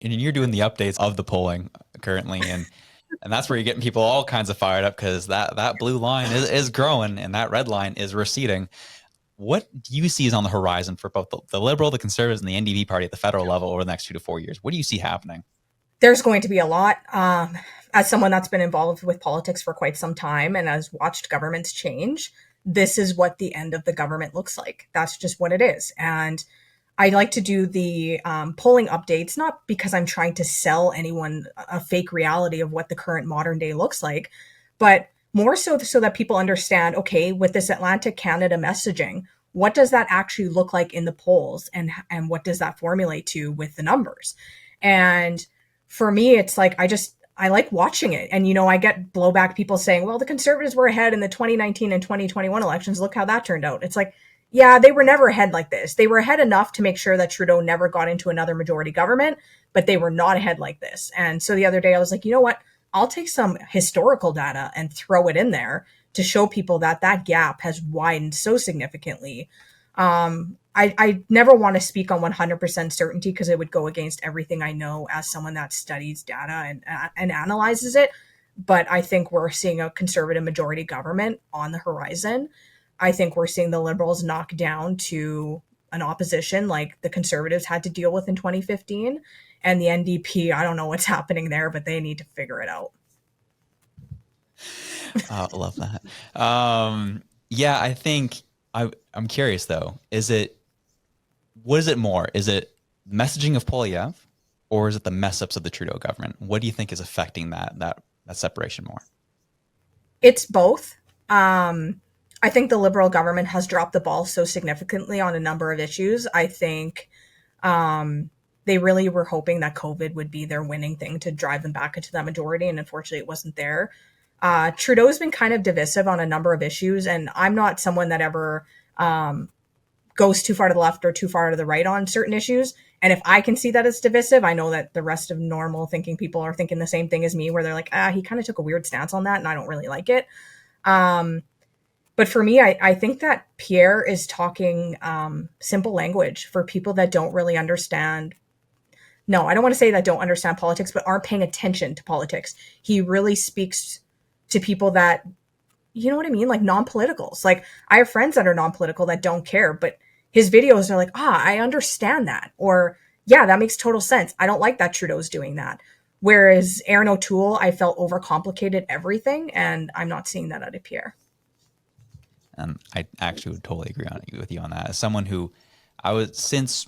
and you're doing the updates of the polling currently, and that's where you're getting people all kinds of fired up because that blue line is growing and that red line is receding. What do you see is on the horizon for both the Liberal, the Conservatives, and the NDP party at the federal level over the next 2 to 4 years? What do you see happening? There's going to be a lot. As someone that's been involved with politics for quite some time and has watched governments change, this is what the end of the government looks like. That's just what it is. And I like to do the polling updates, not because I'm trying to sell anyone a fake reality of what the current modern day looks like, but more so that people understand, okay, with this Atlantic Canada messaging, what does that actually look like in the polls, and what does that formulate to with the numbers? And for me, it's like I like watching it. And I get blowback, people saying, well, the Conservatives were ahead in the 2019 and 2021 elections. Look how that turned out. It's like, yeah, they were never ahead like this. They were ahead enough to make sure that Trudeau never got into another majority government, but they were not ahead like this. And so the other day I was like, you know what? I'll take some historical data and throw it in there to show people that that gap has widened so significantly. I never want to speak on 100% certainty because it would go against everything I know as someone that studies data and analyzes it. But I think we're seeing a conservative majority government on the horizon. I think we're seeing the Liberals knock down to an opposition like the Conservatives had to deal with in 2015. And the NDP, I don't know what's happening there, but they need to figure it out. I love that. Yeah, I think I'm curious though. What is it more? Is it messaging of Polyev, or is it the mess ups of the Trudeau government? What do you think is affecting that separation more? It's both. I think the Liberal government has dropped the ball so significantly on a number of issues. I think they really were hoping that COVID would be their winning thing to drive them back into that majority, and unfortunately, it wasn't there. Trudeau's been kind of divisive on a number of issues, and I'm not someone that ever goes too far to the left or too far to the right on certain issues. And if I can see that it's divisive, I know that the rest of normal thinking people are thinking the same thing as me, where they're like, he kind of took a weird stance on that, and I don't really like it. Um, but for me, I think that Pierre is talking simple language for people that don't really understand. No, I don't want to say that don't understand politics, but aren't paying attention to politics. He really speaks to people that, you know what I mean? Like non-politicals. Like I have friends that are non-political that don't care, but his videos are like, I understand that. Or yeah, that makes total sense. I don't like that Trudeau's doing that. Whereas Aaron O'Toole, I felt overcomplicated everything, and I'm not seeing that out of Pierre. And I actually would totally agree with you on that. As someone who I was since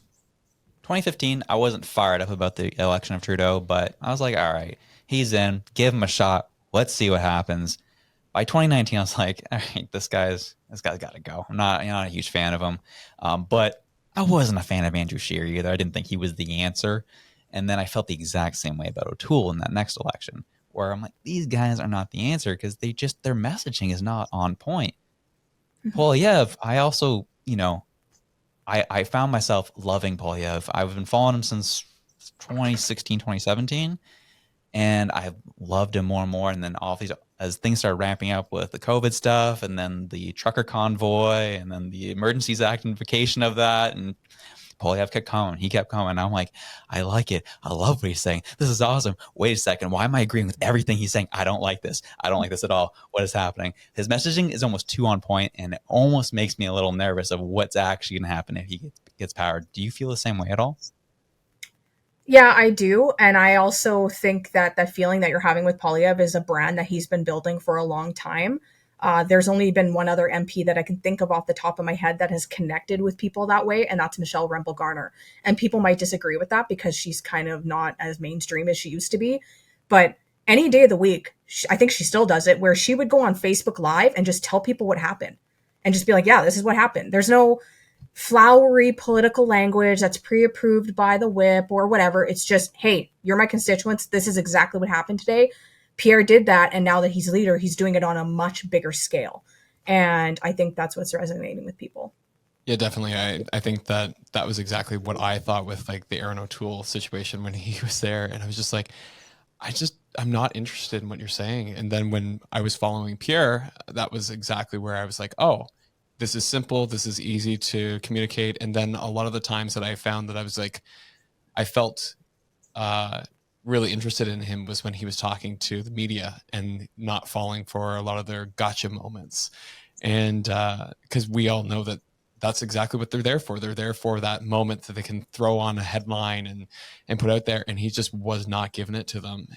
2015, I wasn't fired up about the election of Trudeau, but I was like, all right, he's in, give him a shot. Let's see what happens. By 2019, I was like, all right, this guy's got to go. I'm not a huge fan of him, but I wasn't a fan of Andrew Scheer either. I didn't think he was the answer, and then I felt the exact same way about O'Toole in that next election, where I'm like, these guys are not the answer because their messaging is not on point. Polyev, I also, I found myself loving Polyev. I've been following him since 2016, 2017, and I've loved him more and more. And then all these, as things started ramping up with the COVID stuff, and then the trucker convoy, and then the Emergencies Act invocation of that, and Polyev kept coming. He kept coming. I'm like, I like it. I love what he's saying. This is awesome. Wait a second. Why am I agreeing with everything he's saying? I don't like this. I don't like this at all. What is happening? His messaging is almost too on point, and it almost makes me a little nervous of what's actually going to happen if he gets powered. Do you feel the same way at all? Yeah, I do. And I also think that that feeling that you're having with Polyev is a brand that he's been building for a long time. There's only been one other MP that I can think of off the top of my head that has connected with people that way, and that's Michelle Rempel Garner. And people might disagree with that because she's kind of not as mainstream as she used to be. But any day of the week, I think she still does it, where she would go on Facebook Live and just tell people what happened and just be like, yeah, this is what happened. There's no flowery political language that's pre-approved by the whip or whatever. It's just, hey, you're my constituents. This is exactly what happened today. Pierre did that, and now that he's leader, he's doing it on a much bigger scale. And I think that's what's resonating with people. Yeah, definitely. I think that was exactly what I thought with like the Aaron O'Toole situation when he was there. And I was just like, I'm not interested in what you're saying. And then when I was following Pierre, that was exactly where I was like, oh, this is simple. This is easy to communicate. And then a lot of the times that I found that I was like, I felt really interested in him was when he was talking to the media and not falling for a lot of their gotcha moments. And because we all know that that's exactly what they're there for. They're there for that moment that they can throw on a headline and put out there. And he just was not giving it to them.